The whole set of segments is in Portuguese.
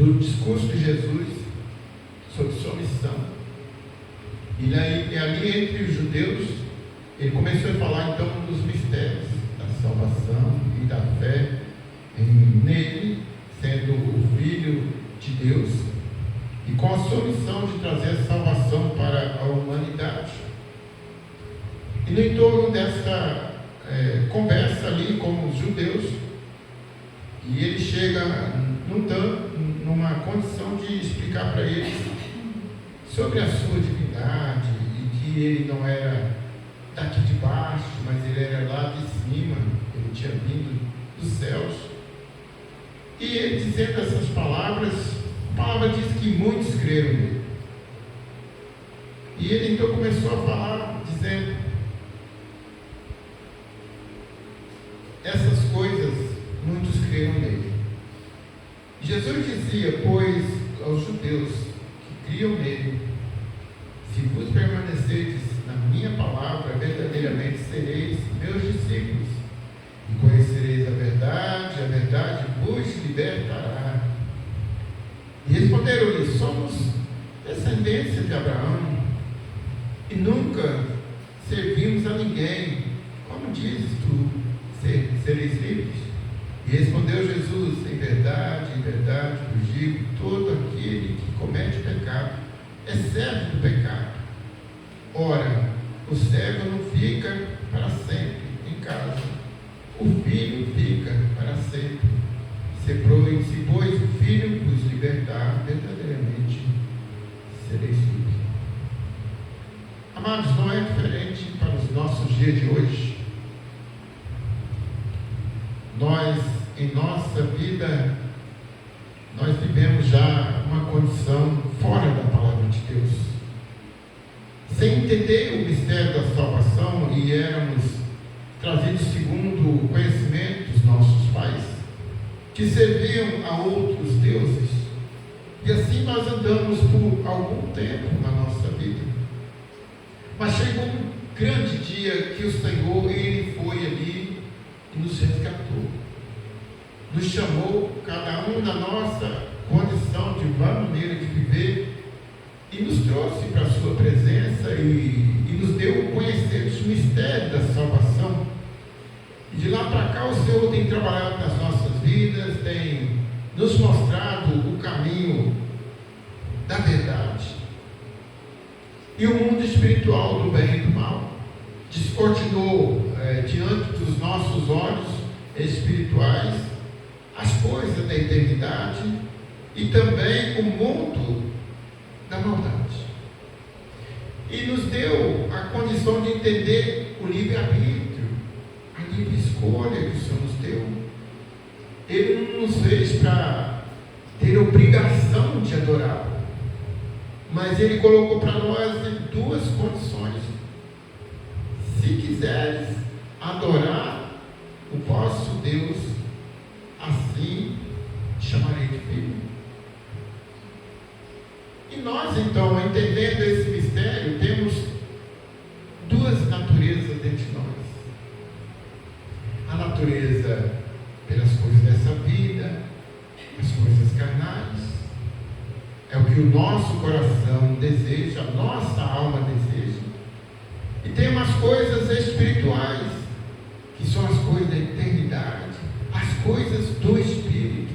do discurso de Jesus sobre sua missão. E ali entre os judeus, ele começou a falar então dos mistérios da salvação e da fé nele, sendo o Filho de Deus, e com a sua missão de trazer a salvação para a humanidade. E no entorno desta conversa ali com os judeus, e ele chega numa condição de explicar para eles sobre a sua divindade, e que ele não era daqui de baixo, mas ele era lá de cima, ele tinha vindo dos céus. E ele dizendo essas palavras, a palavra diz que muitos creram nele. E ele então começou a falar, dizendo essas coisas, muitos creram nele. Jesus dizia, pois, aos judeus que criam nele: se vos permanecerdes na minha palavra, verdadeiramente sereis meus discípulos, e conhecereis a verdade vos libertará. E responderam-lhe: somos descendência de Abraão, e nunca servimos a ninguém. Como dizes tu, sereis livres? E respondeu Jesus: em verdade vos digo, todo aquele que comete pecado é servo do pecado. Ora, o servo não fica para sempre em casa, o filho fica para sempre. Se pois o filho vos libertar, verdadeiramente sereis livres. Amados, não é diferente para os nossos dias de hoje. Nós, em nossa vida, nós vivemos já uma condição fora da palavra de Deus, sem entender o mistério da salvação, e éramos trazidos segundo o conhecimento dos nossos pais, que serviam a outros deuses, e assim nós andamos por algum tempo na nossa vida. Mas chegou um grande dia que o Senhor, Ele foi ali e nos resgatou, nos chamou, cada um na nossa condição de maneira de viver, e nos trouxe para a sua presença e nos deu conhecer os mistérios da salvação. E de lá para cá o Senhor tem trabalhado nas nossas vidas, tem nos mostrado o caminho da verdade e o mundo espiritual do bem e do mal. Descortinou diante dos nossos olhos espirituais as coisas da eternidade e também o mundo da maldade. E nos deu a condição de entender o livre-arbítrio, a livre escolha que o Senhor nos deu. Ele não nos fez para ter obrigação de adorar, mas Ele colocou para nós duas condições. Se quiseres adorar o vosso Deus, assim chamarei de filho. E nós, então, entendendo esse mistério, temos duas naturezas dentro de nós. A natureza pelas coisas dessa vida, as coisas carnais, é o que o nosso coração deseja, a nossa alma deseja. E tem as coisas espirituais, que são as coisas da eternidade, as coisas do Espírito.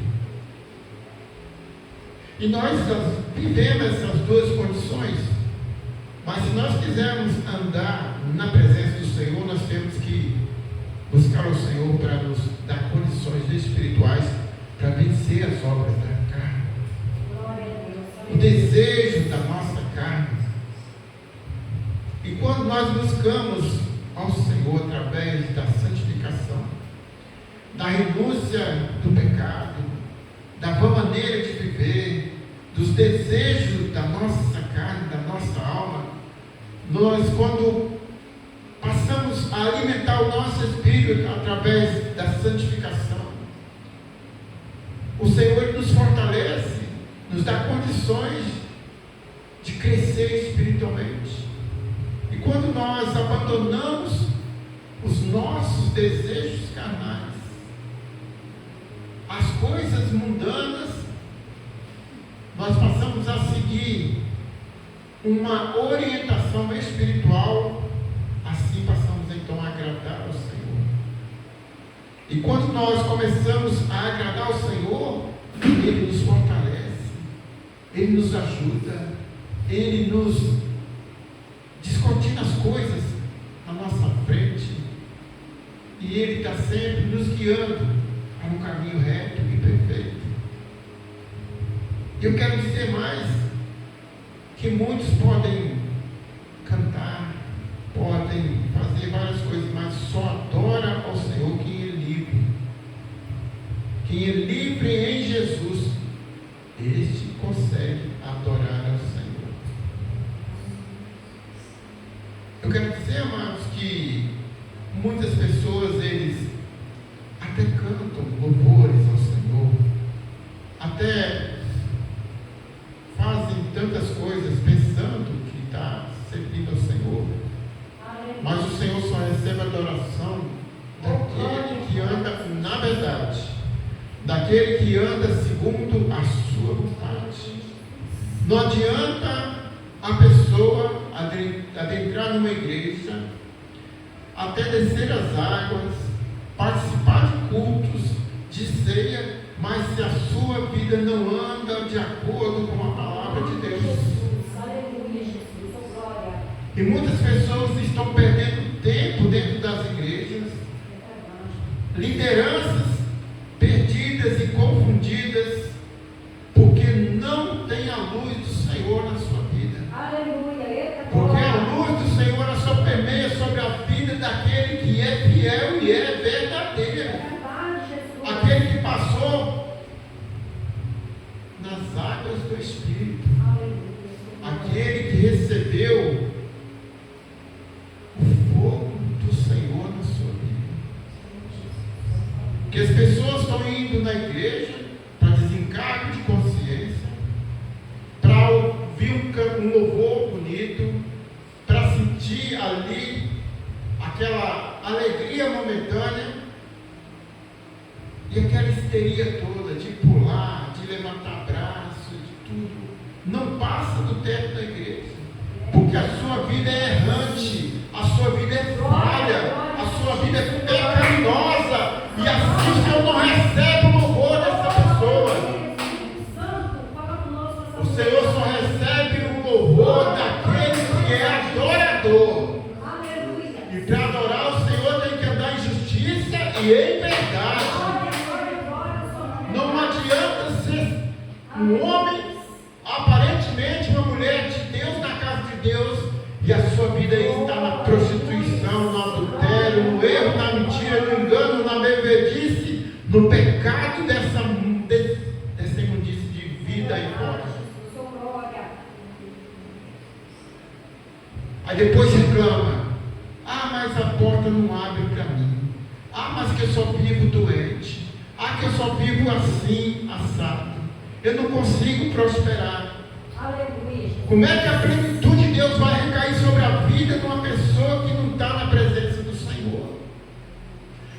E nós vivemos essas duas condições, mas se nós quisermos andar na presença do Senhor, nós temos que buscar o Senhor para nos dar condições espirituais para vencer as obras da carne, o desejo da nossa carne. E quando nós buscamos ao Senhor através da santificação, da renúncia do pecado, da boa maneira de viver, dos desejos da nossa carne, da nossa alma, nós, quando passamos a alimentar o nosso espírito através da santificação, o Senhor nos fortalece, nos dá condições de crescer espiritualmente. E quando nós abandonamos os nossos desejos carnais, as coisas mundanas, uma orientação espiritual, assim passamos então a agradar ao Senhor. E quando nós começamos a agradar ao Senhor, Ele nos fortalece, Ele nos ajuda, Ele nos descortina as coisas na nossa frente, e Ele está sempre nos guiando para um caminho reto e perfeito. Eu quero dizer mais, que muitos podem cantar, podem fazer várias coisas, mas só adora ao Senhor quem é livre. Quem é livre em Jesus, este consegue adorar ao Senhor. Eu quero dizer, amados, que muitas pessoas, eles até cantam louvores ao Senhor, até fazem tantas coisas pensando que está servindo ao Senhor, mas o Senhor só recebe a adoração daquele que anda na verdade, daquele que anda segundo a sua vontade. Não adianta a pessoa adentrar numa igreja, até descer as águas, participar de cultos, de ceia, mas se a sua vida não anda de acordo com a palavra de Deus. Aleluia, Jesus, glória. E muitas pessoas estão perdendo tempo dentro das igrejas, lideranças perdidas e confundidas, porque não tem a luz do Senhor na sua vida. Aleluia, Porque a luz do Senhor só permeia sobre a vida daquele que é fiel e é verdadeiro. Aquele que passou nas águas do Espírito. Aquele que recebeu o fogo do Senhor na sua vida. Que as pessoas estão indo na igreja para desencargo de consciência, para ouvir um louvor bonito, para sentir ali aquela alegria momentânea, e aquela histeria toda de pular, de levantar braço, de tudo, não passa do teto da igreja, porque a sua vida é errante, a sua vida é falha, a sua vida é pecaminosa, e assim o Senhor não recebe o louvor dessa pessoa. O Senhor só recebe o louvor daquele que é adorador. E para adorar o Senhor tem que andar em justiça e em verdade. Não adianta ser um homem, aparentemente uma mulher de Deus na casa de Deus, e a sua vida está na prostituição, no adultério, no erro, na mentira, no engano, na bebedice, no pecado dessa imundície de vida aí fora. Aí depois reclama: ah, mas a porta não abre para mim. Ah, mas que eu só vivo doente. Ah, que eu só vivo assim, assado. Eu não consigo prosperar. Aleluia. Como é que a plenitude de Deus vai recair sobre a vida de uma pessoa que não está na presença do Senhor?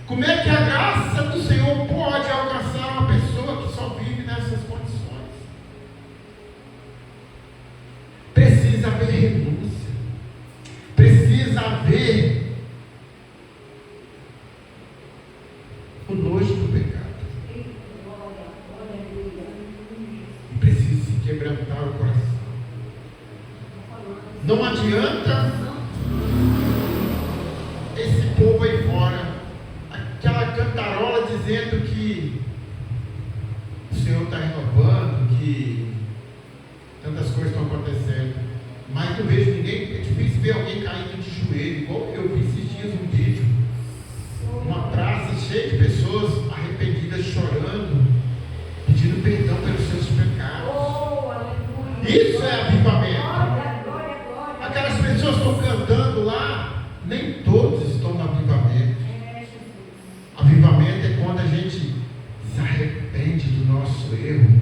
Como é que a graça do Senhor pode alcançar uma pessoa que só vive nessas condições? Precisa haver renúncia. Precisa haver o nojo do pecado. E precisa se quebrantar o coração. Não adianta esse povo aí fora, aquela cantarola dizendo que o Senhor está renovando, que tantas coisas estão acontecendo, mas não vejo ninguém. É difícil ver alguém caindo de joelho, igual eu vi esses dias um vídeo, uma praça cheia de pessoas arrependidas, chorando, pedindo perdão pelos seus pecados. Isso é avivamento. Aquelas pessoas estão cantando lá, nem todos estão no avivamento. Avivamento é quando a gente se arrepende do nosso erro,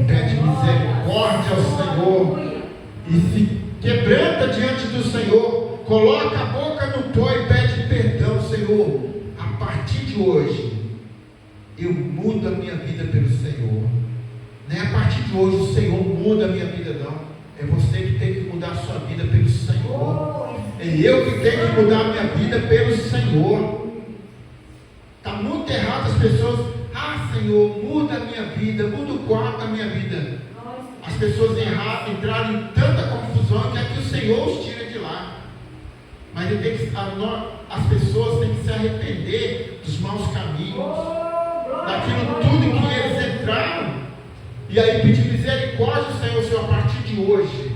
pede misericórdia ao Senhor e se quebranta diante do Senhor, coloca a boca no pó e pede perdão. Senhor, a partir de hoje eu mudo a minha vida pelo Senhor. Não é a partir de hoje o Senhor muda a minha vida, não. É você que tem que mudar a sua vida pelo Senhor. Oh, É eu que tenho que mudar a minha vida pelo Senhor. Está muito errado as pessoas. Ah, Senhor, muda a minha vida, muda o quadro da minha vida. As pessoas entraram em tanta confusão que é que o Senhor os tira de lá. Mas as pessoas têm que se arrepender dos maus caminhos, daquilo tudo que eles entraram, e aí pedir misericórdia ao Senhor. Senhor, a partir de hoje,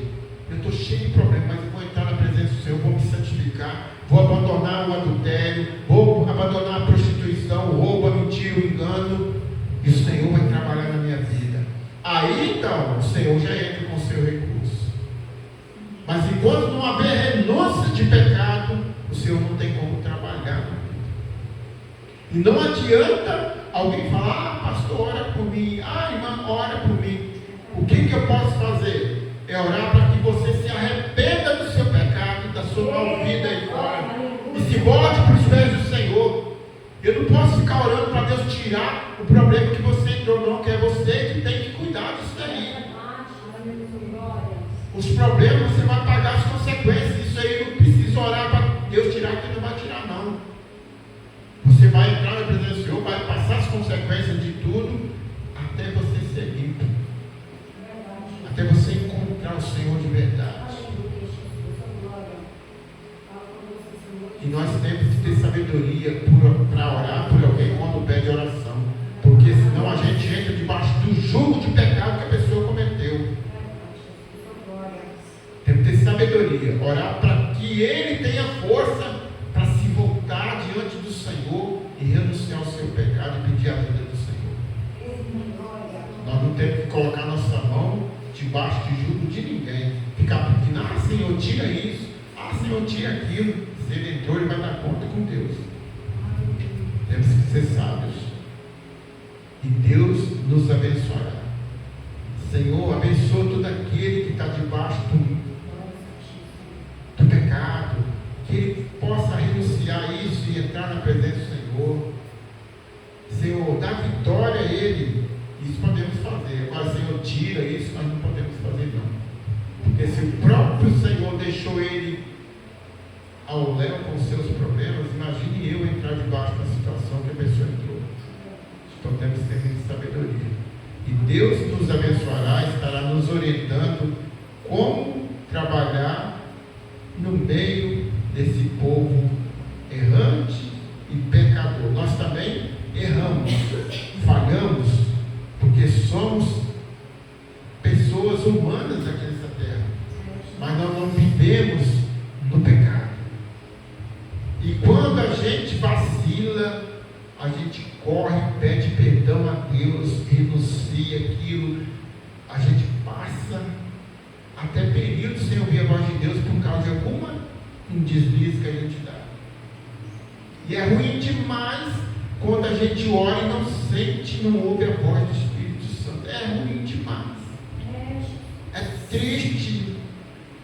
eu estou cheio de problemas, mas eu vou entrar na presença do Senhor, vou me santificar, vou abandonar o adultério, vou abandonar a prostituição, o roubo, a mentira, o engano, e o Senhor vai trabalhar na minha vida. Aí então, o Senhor já entra com o seu recurso. Mas enquanto não haver renúncia de pecado, o Senhor não tem como trabalhar. E não adianta alguém falar: ah, pastor, ora por mim, ah, irmã, ora por mim. O que eu posso fazer? É orar para que você se arrependa do seu pecado, da sua malvida aí fora, e se volte para os pés do Senhor. Eu não posso ficar orando para Deus tirar o problema que você entrou, não, que é você que tem que cuidar disso aí. Os problemas você vai pagar as consequências. Isso aí não precisa orar para Deus tirar, que Ele não vai tirar, não. Você vai entrar na presença do Senhor, vai passar as consequências de tudo, até você ser limpo, até você encontrar o Senhor de verdade. E nós temos que ter sabedoria para orar por alguém quando pede oração, porque senão a gente entra debaixo do jugo de pecado que a pessoa cometeu. Temos que ter sabedoria, orar para que ele tenha força para se voltar diante do Senhor e renunciar ao seu pecado e pedir a vida do Senhor. Nós não temos que colocar nossa mão debaixo de jugo de ninguém, ficar pedindo: ah, Senhor, tira isso, ah, Senhor, tira aquilo. Se ele entrou, ele vai dar conta com Deus. Temos que ser sábios, e Deus nos abençoará. Senhor, abençoa todo aquele que está debaixo do pecado, que ele possa renunciar a isso e entrar na presença do Senhor. Senhor, dá vitória a ele. Isso podemos fazer. Agora, Senhor, tira isso, nós não podemos fazer, não. Porque se o próprio Senhor deixou ele ao léu com os seus problemas, imagine eu entrar debaixo da situação que a pessoa entrou. Então temos que ter muita sabedoria. E Deus nos abençoará, estará nos orientando como trabalhar no meio desse povo errante e pecador. Nós também erramos, falhamos, porque somos pessoas humanas aqui nessa terra, mas nós não vivemos no pecado. E quando a gente vacila, a gente corre, pede perdão a Deus, renuncia aquilo, a gente passa até períodos sem ouvir a voz de Deus por causa de um deslize que a gente dá. E é ruim demais quando a gente ora e não sente, não ouve a voz do Espírito Santo. É ruim demais. É triste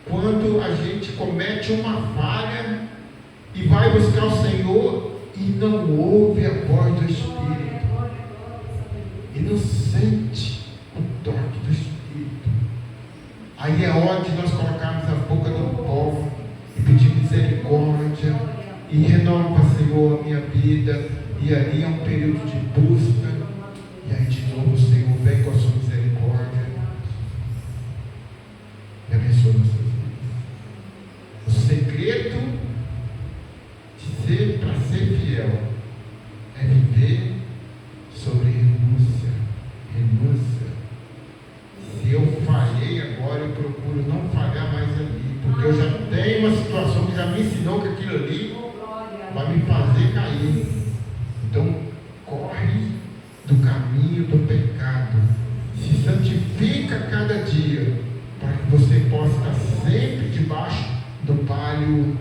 quando a gente comete uma falha e vai buscar o Senhor e não ouve a voz do Espírito, e não sente o toque do Espírito. Aí é hora de nós colocarmos a boca no pó e pedir misericórdia e renova, Senhor, a minha vida. E ali é um período de busca, e aí de novo, Senhor, vem com a sua misericórdia e abençoa nossas vidas. O segredo para ser fiel é viver sobre renúncia. Se eu falhei agora, eu procuro não falhar mais ali, porque eu já tenho uma situação que já me ensinou que aquilo ali vai me fazer cair. Então corre do caminho do pecado, se santifica cada dia, para que você possa estar sempre debaixo do palio